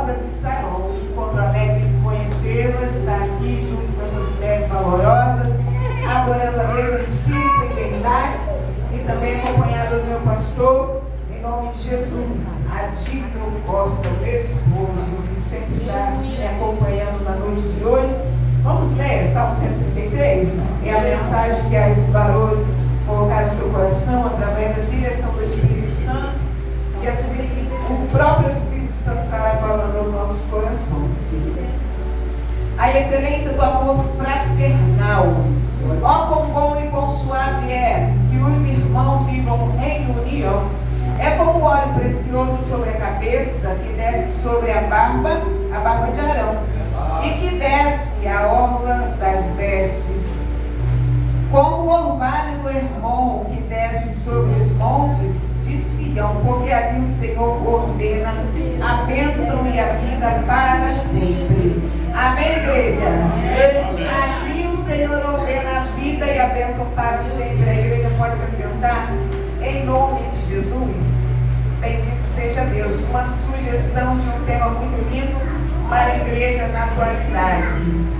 Rosa de Saron. Encontro alegre de conhecê-la, está aqui junto com essas mulheres valorosas, adorando a Deus em espírito e verdade, e também acompanhada do meu pastor, em nome de Jesus, Adílio Costa, meu esposo, que sempre está me acompanhando na noite de hoje. Vamos ler Salmo 133? É a mensagem que as varoas colocaram no seu coração através da direção do Espírito Santo, que assim o próprio Espírito Santo estará falando aos nossos corações. A excelência do amor fraternal. Ó, quão bom e quão suave é que os irmãos vivam em união. É como o óleo precioso sobre a cabeça, que desce sobre a barba de Arão, e que desce a orla das vestes. Como o orvalho do Hermon, que desce sobre os montes de Sião, porque ali o Senhor ordena a bênção e a vida para sempre. Amém, igreja? Ali o Senhor ordena a vida e a bênção para sempre. A igreja pode se assentar em nome de Jesus. Bendito seja Deus. Uma sugestão de um tema muito lindo para a igreja na atualidade.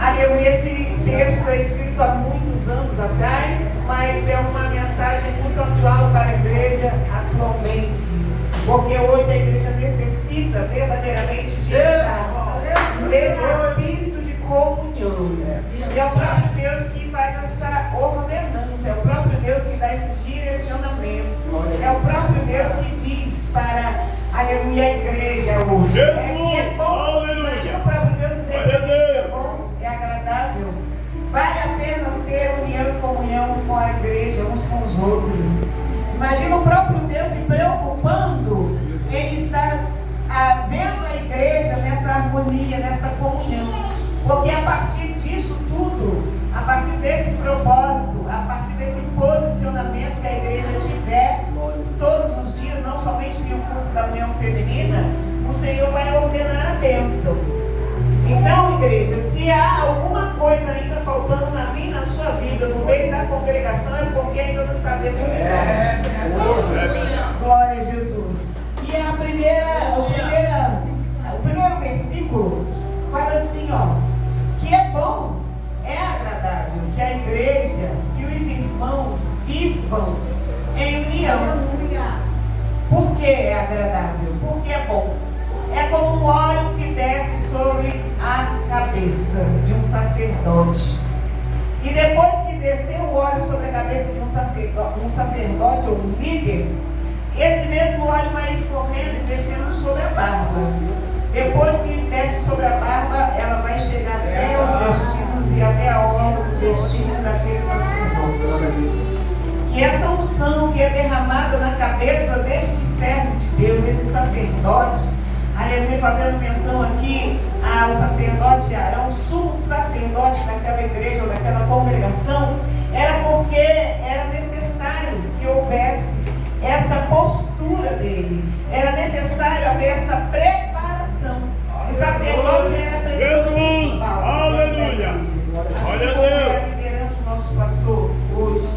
Aleluia. Esse texto é escrito há muitos anos atrás, mas é uma mensagem muito atual para a igreja atualmente, porque hoje a igreja necessita verdadeiramente de estar nesse espírito de comunhão. E é o próprio Deus que faz essa ordenança, é o próprio Deus que dá esse direcionamento, é o próprio Deus que diz para, aleluia, a igreja hoje. É bom, imagina o próprio Deus dizer que é bom, é agradável. Vale a pena ter união e comunhão com a igreja, uns com os outros. Imagina o próprio Deus se preocupando em estar vendo a igreja nessa harmonia, nessa comunhão. Porque a partir disso tudo, a partir desse propósito, a partir desse posicionamento que a igreja tiver todos os dias, não somente no culto da união feminina, o Senhor vai ordenar a bênção. Então, igreja, se há alguma coisa ainda faltando na minha e na sua vida, no meio da congregação, é porque ainda não está vendo unidade. Glória a Jesus. E o primeiro versículo fala assim, ó, que é bom, é agradável que a igreja e os irmãos vivam em união. Por que é agradável? Porque é bom. É como um óleo que desce sobre a cabeça de um sacerdote. E depois que descer o óleo sobre a cabeça de um sacerdote ou um líder, esse mesmo óleo vai escorrendo e descendo sobre a barba. Depois que desce sobre a barba, ela vai chegar até os destinos e até a orla do destino daquele sacerdote. E essa unção que é derramada na cabeça deste servo de Deus, desse sacerdote, aleluia, fazendo menção aqui ao sacerdote Arão, sumo sacerdote daquela igreja ou daquela congregação, era porque era necessário que houvesse essa postura dele, era necessário haver essa preparação. O sacerdote era a pessoa principal. Aleluia! Olha como é a liderança do nosso pastor hoje.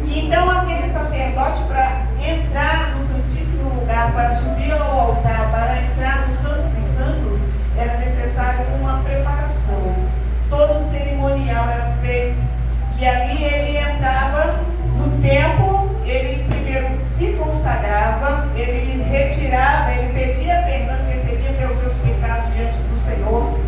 Então aquele sacerdote, para entrar no Santíssimo Lugar, para subir ao altar, para entrar no Santo dos Santos, era necessário uma preparação. Todo o cerimonial era feito. E ali ele entrava no templo, ele primeiro se consagrava, ele retirava, ele pedia perdão, intercedia pelos seus pecados diante do Senhor.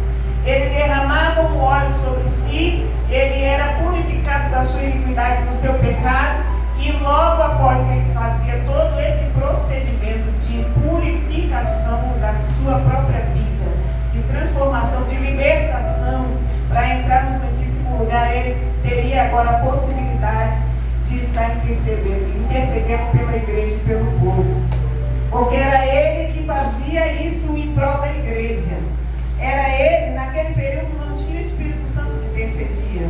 Ele derramava um óleo sobre si, ele era purificado da sua iniquidade, do seu pecado, e logo após que ele fazia todo esse procedimento de purificação da sua própria vida, de transformação, de libertação, para entrar no Santíssimo Lugar, ele teria agora a possibilidade de estar intercedendo pela igreja e pelo povo. Porque era ele que fazia isso em prol da igreja. Era ele, naquele período não tinha o Espírito Santo que intercedia.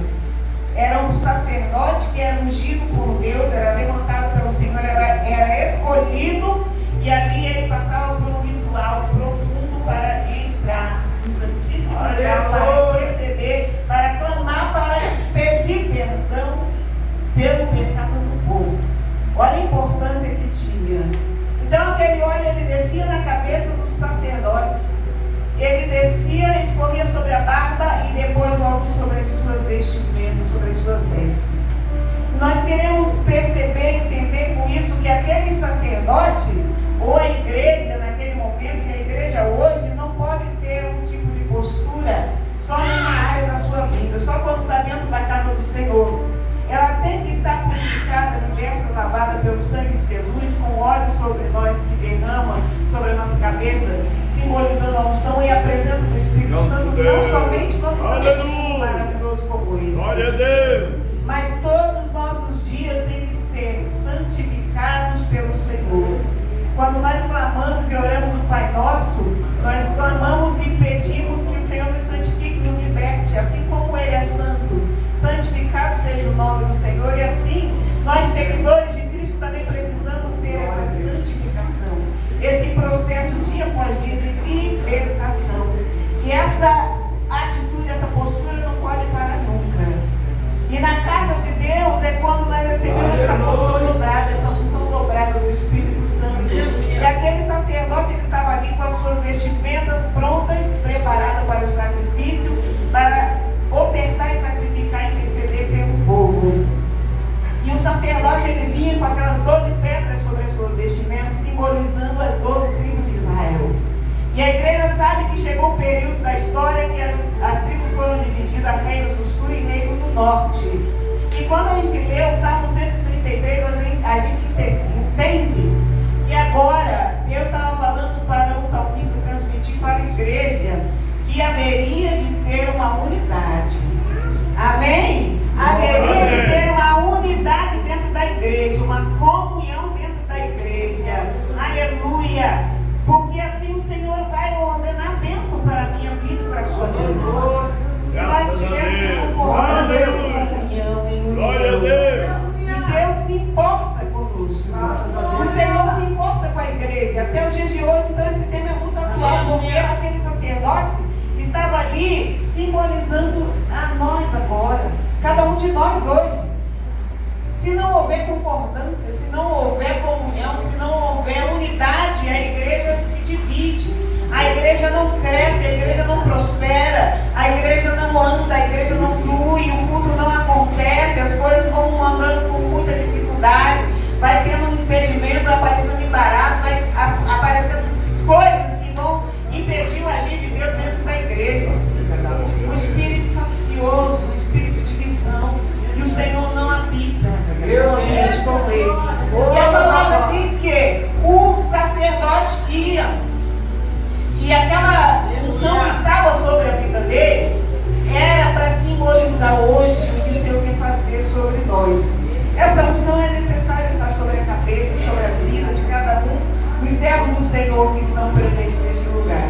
Era um sacerdote que era ungido por Deus, era levantado pelo Senhor, era escolhido, e ali ele passava por um ritual profundo para entrar no Santíssimo Lugar, para interceder, para clamar, para pedir perdão pelo pecado do povo. Olha a importância que tinha. Então aquele óleo ele descia na cabeça do sacerdote, sacerdote ou a igreja naquele momento, que a igreja hoje não pode ter um tipo de postura só numa área da sua vida, só quando está dentro da casa do Senhor. Ela tem que estar purificada, liberta, lavada pelo sangue de Jesus, com óleo sobre nós que derrama sobre a nossa cabeça, simbolizando a unção e a presença do Espírito Santo, não somente quando estamos num maravilhoso como esse. Glória a Deus. Mas todos os nossos dias têm que ser santificados pelo Senhor. Quando nós clamamos e oramos no Pai Nosso, nós clamamos e pedimos que o Senhor nos santifique e nos liberte, assim como Ele é santo. Santificado seja o nome do Senhor, e assim nós, seguidores de Cristo, também precisamos ter essa santificação, esse processo dia após dia de libertação. E essa atitude, essa postura não pode parar nunca. E na casa de Deus é quando nós recebemos essa unção dobrada, essa unção dobrada do Espírito Santo. E aquele sacerdote que estava ali com as suas vestimentas prontas, preparadas para o sacrifício, para ofertar e sacrificar e interceder pelo povo. E o sacerdote, ele vinha com aquelas 12 pedras sobre as suas vestimentas, simbolizando as 12 tribos de Israel. E a igreja sabe que chegou o período da história que as tribos foram divididas, reino do sul e reino do norte. E quando a gente lê o Salmo 133, a gente entende que agora Deus estava falando para o salmista transmitir para a igreja que haveria de ter uma unidade. Amém? Haveria de ter uma unidade dentro da igreja, uma comunhão dentro da igreja. Aleluia! Porque assim o Senhor vai ordenar bênção para a minha vida e para a sua vida. Se nós tivermos concordância em comunhão, em união. E Deus se importa conosco. O Senhor se importa com a igreja. Até os dias de hoje, então esse tema é muito atual, porque aquele sacerdote estava ali simbolizando a nós agora, cada um de nós hoje. Se não houver concordância, se não houver comunhão, se não houver unidade, a igreja se divide, a igreja não cresce, a igreja não prospera, a igreja não anda, a igreja não flui, o culto não acontece, as coisas vão andando com muita dificuldade, vai tendo impedimentos, vai aparecendo embaraço, vai aparecendo coisas que vão impedir o agir de Deus dentro da igreja. O espírito faccioso, o espírito de divisão, e o Senhor não habita em um ambiente como esse. E a palavra diz que o sacerdote ia, e aquela unção que estava sobre a vida dele era para simbolizar hoje o que o Senhor quer fazer sobre nós. Essa unção é necessária estar sobre a cabeça, sobre a vida de cada um dos servos do Senhor que estão presentes neste lugar.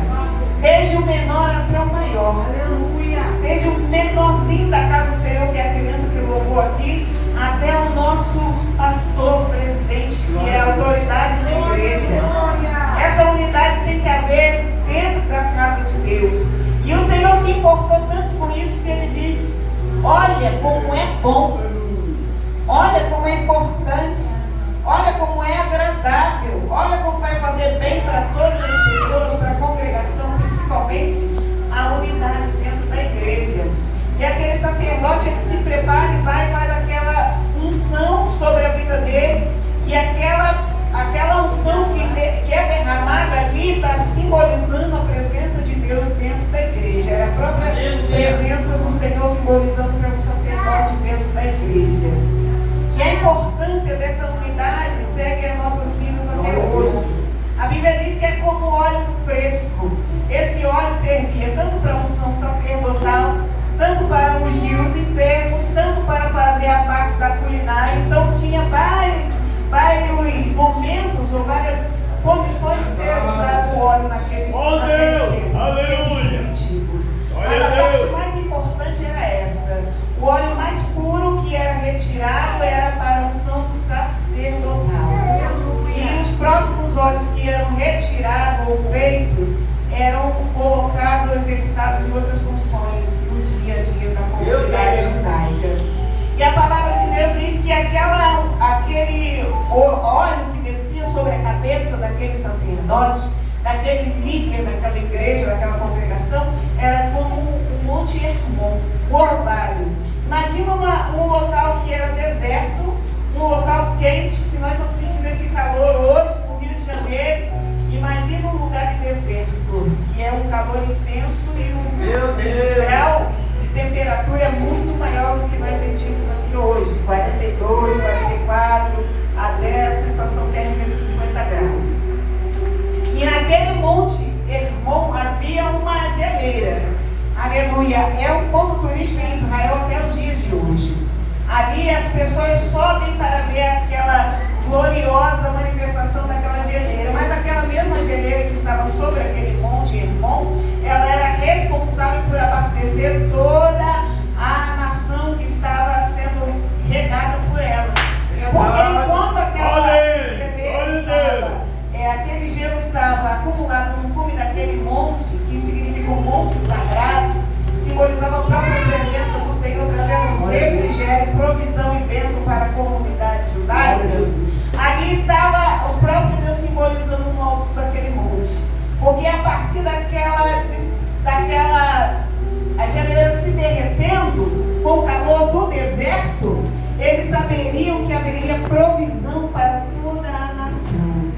Desde o menor até o maior. Aleluia. Desde o menorzinho da casa do Senhor, que é a criança que louvou aqui, até o nosso pastor, presidente, que é a autoridade da igreja. Essa unidade tem que haver dentro da casa de Deus. E o Senhor se importou tanto com isso que Ele disse: olha como é bom, olha como é importante, olha como é agradável, olha como vai fazer bem para todas as pessoas, para a congregação, principalmente a unidade dentro da igreja. E aquele sacerdote, ele se prepara e vai para aquela unção sobre a vida dele, e aquela unção que é derramada ali está simbolizando a presença de Deus dentro da igreja. Era a própria presença do Senhor simbolizando pelo sacerdote dentro da igreja. E a importância dessa unidade segue as nossas vidas até hoje. A Bíblia diz que é como óleo fresco. Esse óleo servia tanto para a unção sacerdotal, tanto para ungir os enfermos, tanto para fazer a parte da culinária. Então tinha vários momentos ou várias condições de ser usado o óleo naquele tempo. Aleluia. Mas a parte mais importante era essa. O óleo mais puro que era retirado era para a unção sacerdotal. E os próximos óleos que eram retirados ou feitos eram colocados, executados em outras funções no dia a dia da comunidade judaica. E a palavra de Deus diz que aquele óleo que descia sobre a cabeça daquele sacerdote, daquele líder daquela igreja, daquela congregação, era como um Monte Hermon, o orvalho. Imagina um local que era deserto, um local quente. Se nós estamos sentindo esse calor hoje, Aleluia. É um ponto turístico em Israel até os dias de hoje. Ali as pessoas sobem para ver aquela gloriosa manifestação daquela geleira. Mas aquela mesma geleira que estava sobre aquele monte Hermon, ela era responsável por abastecer toda a nação que estava sendo regada por ela. Porque enquanto aquele gelo estava acumulado no cume daquele monte, que significa um monte sagrado, simbolizava a própria presença do Senhor, trazendo refrigério, provisão e bênção para a comunidade judaica. Ali estava o próprio Deus simbolizando no alto daquele monte. Porque a partir a geleira se derretendo com o calor do deserto, eles saberiam que haveria provisão para toda a nação.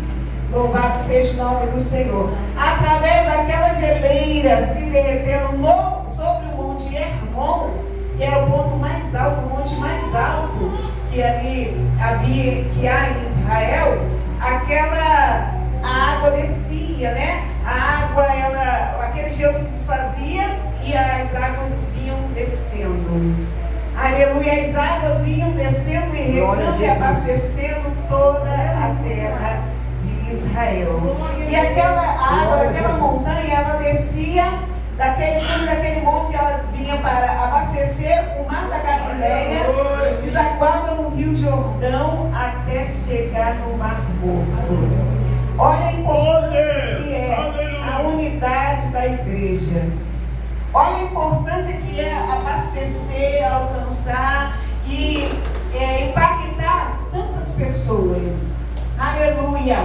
Louvado seja o nome do Senhor. Através daquela geleira se derretendo sobre o monte Hermon, que era o ponto mais alto, o monte mais alto que ali há em Israel, a água descia, né? A água, aquele gelo se desfazia e as águas vinham descendo. Aleluia, as águas vinham descendo e regando e abastecendo toda a terra de Israel. E aquela água daquela montanha, ela descia daquele monte, ela vinha para abastecer o mar da Galileia, desaguava no Rio Jordão até chegar no Mar Morto. Olha a importância que é a unidade da igreja. Olha a importância que é abastecer, alcançar e impactar tantas pessoas. Aleluia!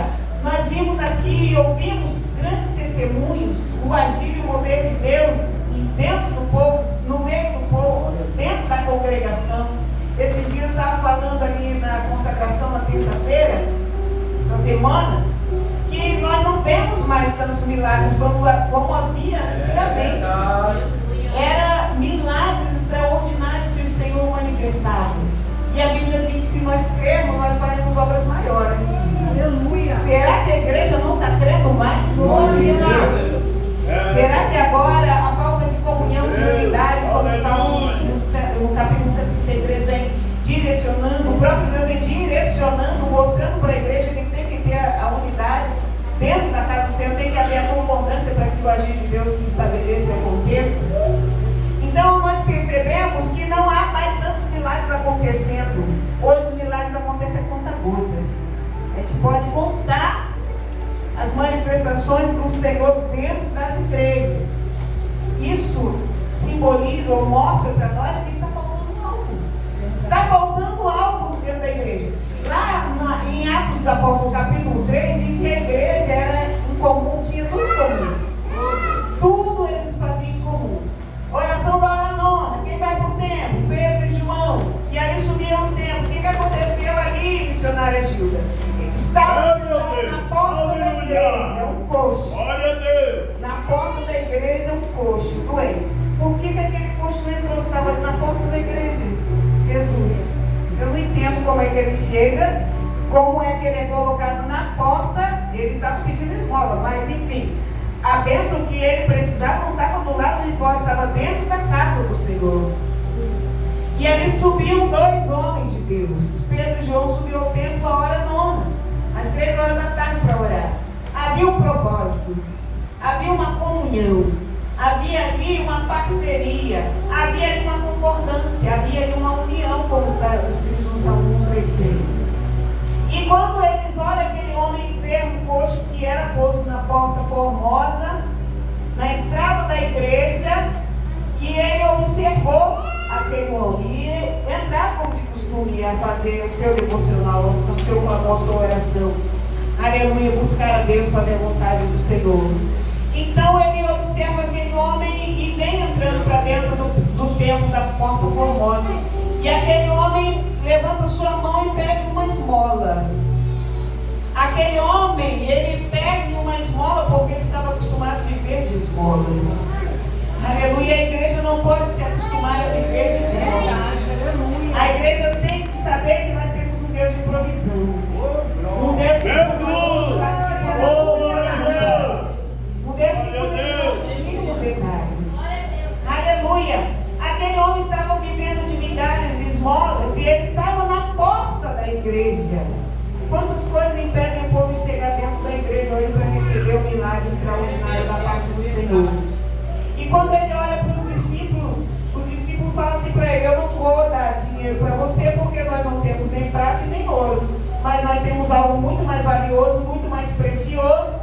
Nós vimos aqui e ouvimos grandes testemunhos, o agir e o mover de Deus dentro do povo, no meio do povo, dentro da congregação. Esses dias eu estava falando ali na consagração na terça-feira, essa semana, que nós não vemos mais tantos milagres como havia antigamente. Era milagres extraordinários que o Senhor manifestava. E a Bíblia diz que se nós cremos, nós faremos obras maiores. Aleluia. Será que a igreja não está crendo mais no nome de Deus? Será que agora a falta de comunhão, de unidade, como o Salmo no capítulo 133 vem direcionando, o próprio Deus vem direcionando, mostrando para a igreja que tem que ter a unidade dentro da casa do Senhor, tem que haver a concordância para que o agir de Deus se estabeleça e aconteça. Então nós percebemos que não há mais tantos milagres acontecendo. Hoje os milagres acontecem a conta-gotas. A gente pode contar as manifestações do Senhor dentro das igrejas. Isso simboliza ou mostra para nós que está faltando algo. Está faltando algo dentro da igreja. Lá em Atos do Apóstolo, capítulo 3, diz que a igreja era em comum, tinha tudo em comum. Tudo eles faziam em comum. Oração da hora nona, quem vai para o templo? Pedro e João. E ali subiam o templo. O que aconteceu ali, missionária Gilda? Estava sentado na porta da igreja, um coxo. Na porta da igreja, um coxo, doente. Por que aquele coxo não entrou? Estava na porta da igreja. Jesus. Eu não entendo como é que ele chega, como é que ele é colocado na porta. Ele estava pedindo esmola, mas enfim, a bênção que ele precisava não estava do lado de fora, estava dentro da casa do Senhor. E ali subiam dois homens de Deus. Pedro e João subiu ao templo à hora nona, às 3 horas da tarde para orar. Havia um propósito, havia uma comunhão, havia ali uma parceria, havia ali uma concordância, havia ali uma união, como está escrito no Salmo 133. E quando eles olham aquele homem enfermo, coxo, que era posto na porta formosa, na entrada da igreja, e ele observou aquele homem e entrar como de costume a fazer o seu devocional, o seu clamor, a sua oração. Aleluia, buscar a Deus, fazer a vontade do Senhor. Então ele observa aquele homem e vem entrando para dentro do templo da porta formosa. E aquele homem levanta sua mão e pede uma esmola. Aquele homem, ele pede uma esmola porque ele estava acostumado a viver de esmolas. Aleluia, a igreja não pode se acostumar a viver de esmolas. A igreja tem que saber que nós temos um Deus de provisão. Um Deus que Deus que cuida dos mínimos detalhes. Aleluia. Quantas coisas impedem o povo de chegar dentro da igreja hoje para receber o milagre extraordinário da parte do Senhor? E quando ele olha para os discípulos falam assim para ele: eu não vou dar dinheiro para você porque nós não temos nem prata e nem ouro, mas nós temos algo muito mais valioso, muito mais precioso,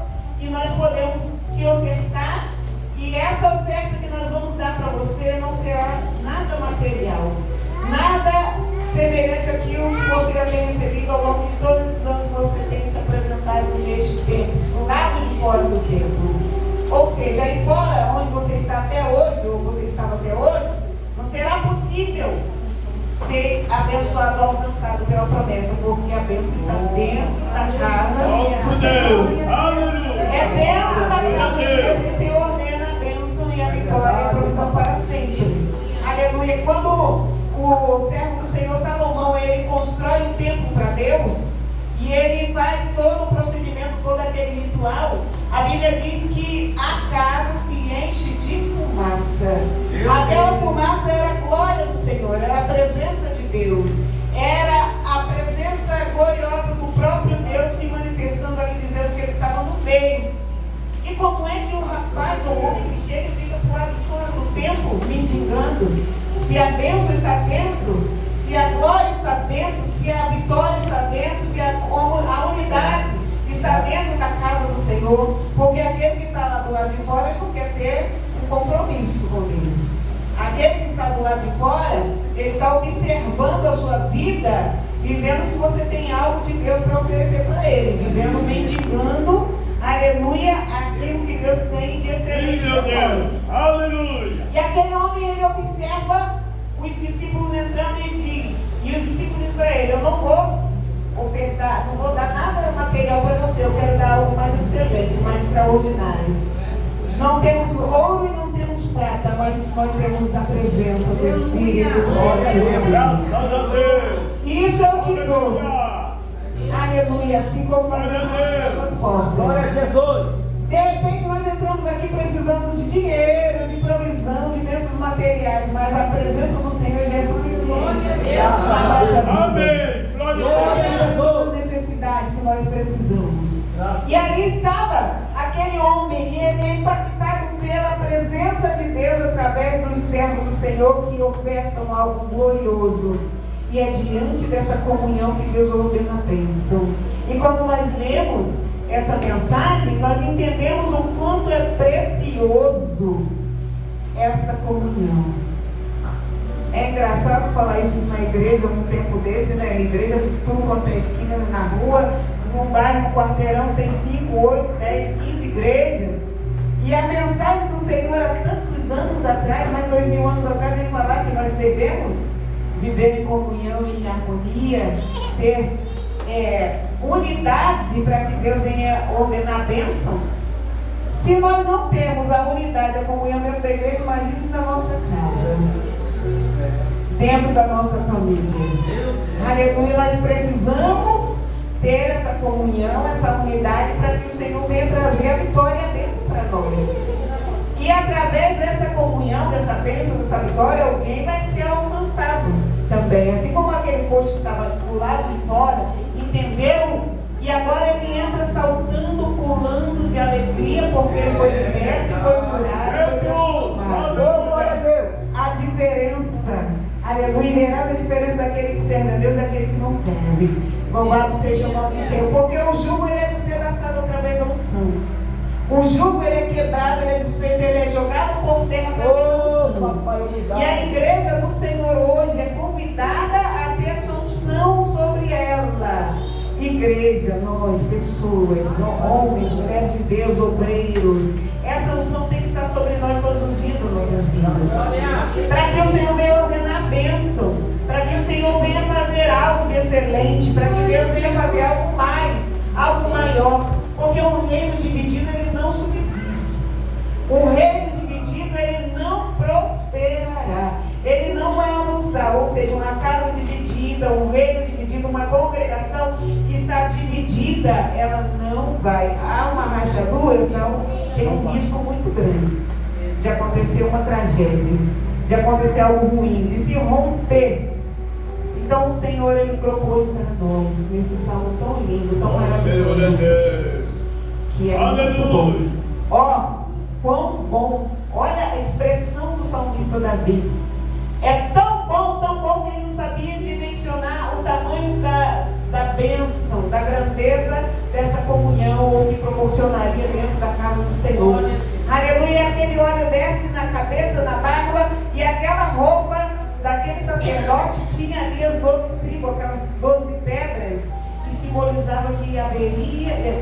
e nós podemos te ofertar, e essa oferta que nós vamos dar para você não será nada material, nada semelhante àquilo que você já tem recebido ao longo de todos esses anos que você tem se apresentado neste tempo, do lado de fora do templo. Ou seja, aí fora, onde você está até hoje, ou você estava até hoje, não será possível ser abençoado ou alcançado pela promessa, porque a bênção está dentro da casa do Senhor. É dentro da casa de Deus que o Senhor ordena a bênção e a vitória e a provisão para sempre. Aleluia. Quando o servo do Senhor Salomão, ele constrói um templo para Deus, e ele faz todo o procedimento, todo aquele ritual, a Bíblia diz que a casa se enche de fumaça. Aquela fumaça era a glória do Senhor, era a presença de Deus, era a presença gloriosa do próprio Deus se manifestando ali, dizendo que ele estava no meio. E como é que o rapaz ou o homem que chega e fica para o lado de fora do templo, mendigando? Se a bênção está dentro, se a glória está dentro, se a vitória está dentro, se a unidade está dentro da casa do Senhor, porque aquele que está lá do lado de fora, ele não quer ter um compromisso com Deus. Aquele que está do lado de fora, ele está observando a sua vida, vivendo se você tem algo de Deus para oferecer para ele, vivendo mendigando, aleluia, aquilo que Deus tem de excelente para nós. Aleluia. E aquele homem, ele observa os discípulos entrando e diz, e os discípulos dizem para ele: eu não vou ofertar, não vou dar nada material para você, eu quero dar algo mais excelente, mais extraordinário. Não temos ouro e não temos prata, mas nós temos a presença do Espírito Santo. Graças a Deus. Isso eu te dou. Aleluia, assim como nós entramos nessas portas. Glória a Jesus. De repente nós entramos aqui precisando de dinheiro, de provisão, de bênçãos materiais, mas a presença do Senhor já é suficiente para a nossa vida. Amém. Para todas as necessidades que nós precisamos. E ali estava aquele homem, e ele é impactado pela presença de Deus através dos servos do Senhor que ofertam algo glorioso. E é diante dessa comunhão que Deus ordena a bênção. E quando nós lemos essa mensagem, nós entendemos o quanto é precioso esta comunhão. É engraçado falar isso na igreja, num tempo desse, né? A igreja, tudo quanto é esquina, na rua, num bairro, num quarteirão, tem 5, 8, 10, 15 igrejas. E a mensagem do Senhor há tantos anos atrás, mais de 2000 anos atrás, em falar que nós devemos viver em comunhão e em harmonia, ter unidade para que Deus venha ordenar a bênção. Se nós não temos a unidade, a comunhão dentro da igreja, imagine na nossa casa, dentro da nossa família. Aleluia, nós precisamos ter essa comunhão, essa unidade, para que o Senhor venha trazer a vitória e a bênção para nós. E através dessa comunhão, dessa bênção, dessa vitória, alguém vai ser alcançado também. Assim como aquele poço estava do lado de fora, entendeu? E agora ele entra saltando, pulando de alegria, porque ele foi liberto, foi curado, foi transformado. Glória a Deus. A diferença, aleluia, verás a diferença daquele que serve a Deus e daquele que não serve. Louvado seja o nome do Senhor, porque o jugo ele é despedaçado através da unção. O jugo ele é quebrado, ele é desfeito, ele é jogado por terra através da unção. E a igreja do Senhor hoje é convidada a ter essa unção sobre ela. Igreja, nós, pessoas, homens, mulheres de Deus, obreiros, essa unção tem que estar sobre nós todos os dias das nossas vidas. Para que o Senhor venha ordenar a bênção, para que o Senhor venha fazer algo de excelente, para que Deus venha fazer algo mais, algo maior. Porque um reino dividido, ele não subsiste. Um reino dividido, ele não prosperará. Ele não vai avançar. Ou seja, uma casa dividida, um reino dividido, uma congregação que está dividida, ela não vai. Há uma rachadura, então tem um risco muito grande de acontecer uma tragédia, de acontecer algo ruim, de se romper. Então o Senhor, Ele propôs para nós, nesse salmo tão lindo, tão maravilhoso, que é muito bom. Ó, quão bom! Olha a expressão do salmista Davi. É tão bom que ele não sabia dimensionar o tamanho da bênção, da grandeza dessa comunhão, ou que proporcionaria dentro da casa do Senhor. Aleluia! Aquele óleo desce na cabeça, na barba, e aquela roupa daquele sacerdote tinha ali as 12 tribos, aquelas 12 pedras, e simbolizava que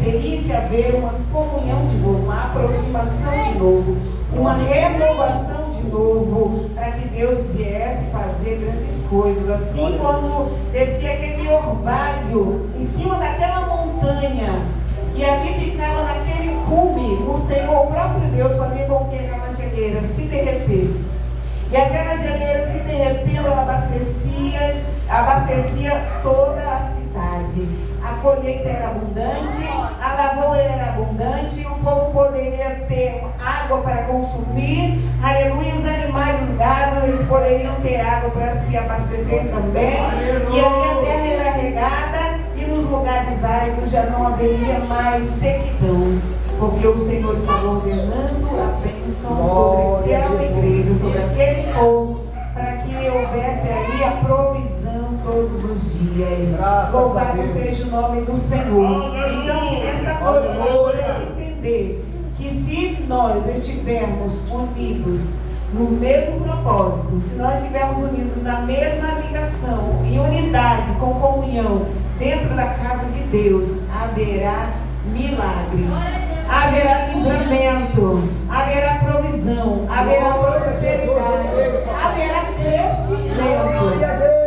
teria que haver uma comunhão de novo, uma aproximação de novo, uma renovação de novo, para que Deus viesse fazer grandes coisas. Assim, quando descia aquele orvalho em cima daquela montanha, e ali ficava naquele cume, o Senhor, o próprio Deus, fazia com que aquela geleira se derretesse. E aquela geleira se derretendo, ela abastecia toda a cidade. A colheita era abundante, a lavoura era abundante, o povo poderia ter água para consumir, aleluia, os animais, os gados, eles poderiam ter água para se abastecer também, e ali a terra era regada, e nos lugares áridos já não haveria mais sequidão, porque o Senhor estava ordenando a bênção sobre aquela igreja, sobre aquele povo, para que houvesse ali a provisão todos os dias. Louvado seja o nome do Senhor. Então, que nesta noite nós possamos entender que se nós estivermos unidos no mesmo propósito, se nós estivermos unidos na mesma ligação, em unidade, com comunhão, dentro da casa de Deus, haverá milagre, haverá livramento, haverá provisão, haverá prosperidade, haverá crescimento.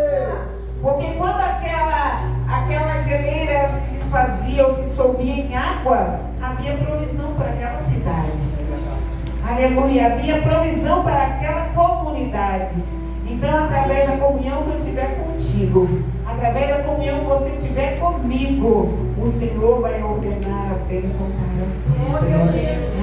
Porque quando aquela geleira se desfazia ou se dissolvia em água, havia provisão para aquela cidade. Aleluia, havia provisão para aquela comunidade. Então, através da comunhão que eu tiver contigo, através da comunhão que você tiver comigo, o Senhor vai ordenar a bênção para sempre.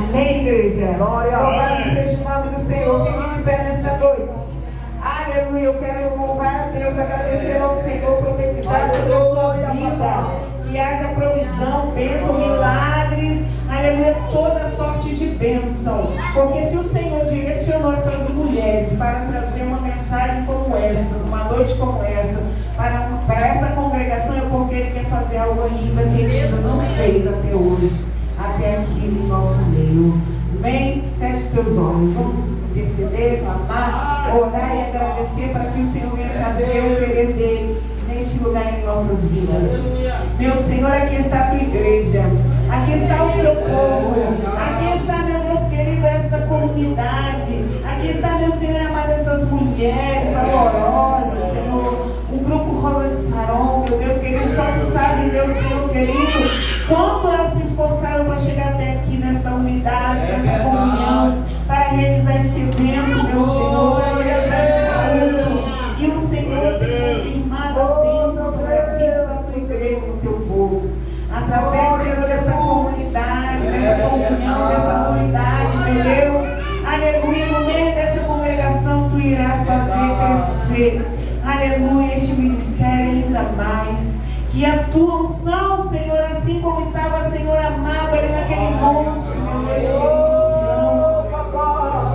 Amém, igreja? Louvado seja o nome do Senhor. Fique de pé nesta noite. Aleluia, eu quero louvar a Deus, agradecer ao Senhor, profetizar sobre a sua vida. Que haja provisão, bênção, milagres, aleluia, toda sorte de bênção. Porque se o Senhor direcionou essas mulheres para trazer uma mensagem como essa, uma noite como essa, para essa congregação, é porque Ele quer fazer algo ainda que Ele ainda não fez até hoje, até aqui no nosso meio. Amém? Feche os teus olhos, vamos interceder, clamar, orar e agradecer para que o Senhor venha fazer o querer dele neste lugar em nossas vidas. Meu Senhor, aqui está a tua igreja, aqui está o seu povo, aqui está, meu Deus querido, esta comunidade, aqui está, meu Senhor amado, essas mulheres valorosas, Senhor, o grupo Rosa de Saron, meu Deus querido, só tu sabe, meu Senhor querido, quanto elas se esforçaram para chegar até aqui nesta unidade, nessa comunhão, para realizar este evento, meu Senhor, para realizar este culto. E o Senhor tem confirmado a bênção sobre a vida da tua igreja, do teu povo. Através, Senhor, dessa comunidade, dessa comunhão, dessa unidade, meu Deus. Aleluia, no meio dessa congregação, tu irás fazer crescer. Aleluia, este ministério ainda mais. Que a tua unção, Senhor, assim como estava, Senhor amado, ali naquele monte, meu Deus,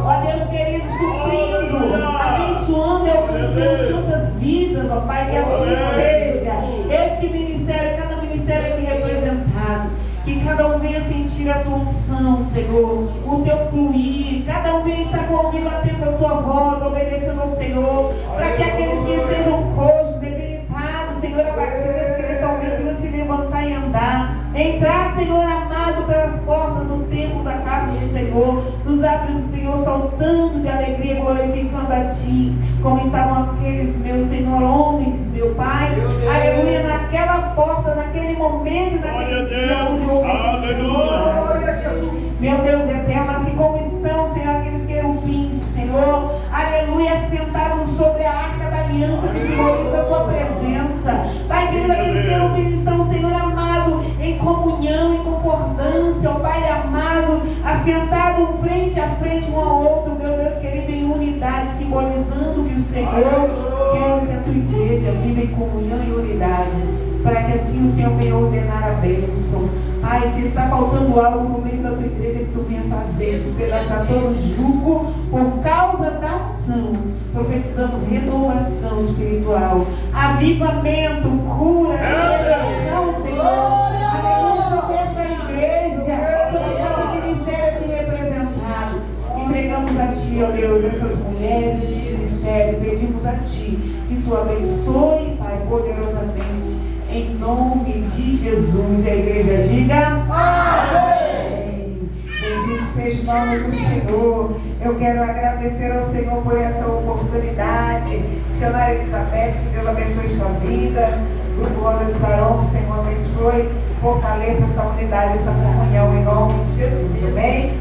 ó Deus querido, suprindo, abençoando e alcançando tantas vidas, ó Pai, que assim esteja este ministério, cada ministério aqui representado, que cada um venha sentir a tua unção, Senhor, o teu fluir, cada um venha estar com o ouvido atento à tua voz, obedecendo ao Senhor, para que aqueles que estejam coxos, debilitados, Senhor, abatidos espiritualmente, vão se levantar e andar, entrar, Senhor amado, pelas portas do templo da casa do Senhor, nos atos do Senhor, saltando de alegria, glorificando a Ti, como estavam aqueles, meu Senhor, homens, meu Pai, aleluia, naquela porta, naquele momento, naquele dia, onde houve meu Deus eterno, assim como estão, Senhor, aqueles querubins, Senhor, aleluia, sentados sobre a arca da aliança que simboliza a tua presença, Pai querido, aqueles querubins estão, Senhor amado, em comunhão, em concordância, ó Pai amado, assentado frente a frente um ao outro, meu Deus querido, em unidade, simbolizando que o Senhor quer que a tua igreja viva em comunhão e unidade, para que assim o Senhor venha ordenar a bênção. Pai, se está faltando algo no meio da tua igreja, que tu venha fazer, despedaçar todo o jugo por causa da unção. Profetizamos renovação espiritual, avivamento, cura, libertação, Senhor. Aleluia, sobre esta igreja, sobre cada ministério aqui representado. Entregamos a ti, ó Deus, essas mulheres de ministério. Pedimos a ti que tu abençoe, Pai, poderosamente. Em nome de Jesus, a igreja diga amém. Bendito seja o nome do Senhor. Eu quero agradecer ao Senhor por essa oportunidade. Missionária Elizabeth, que Deus abençoe sua vida. Grupo Roda de Saron, que o Senhor abençoe. Fortaleça essa unidade, essa comunhão em nome de Jesus. Amém?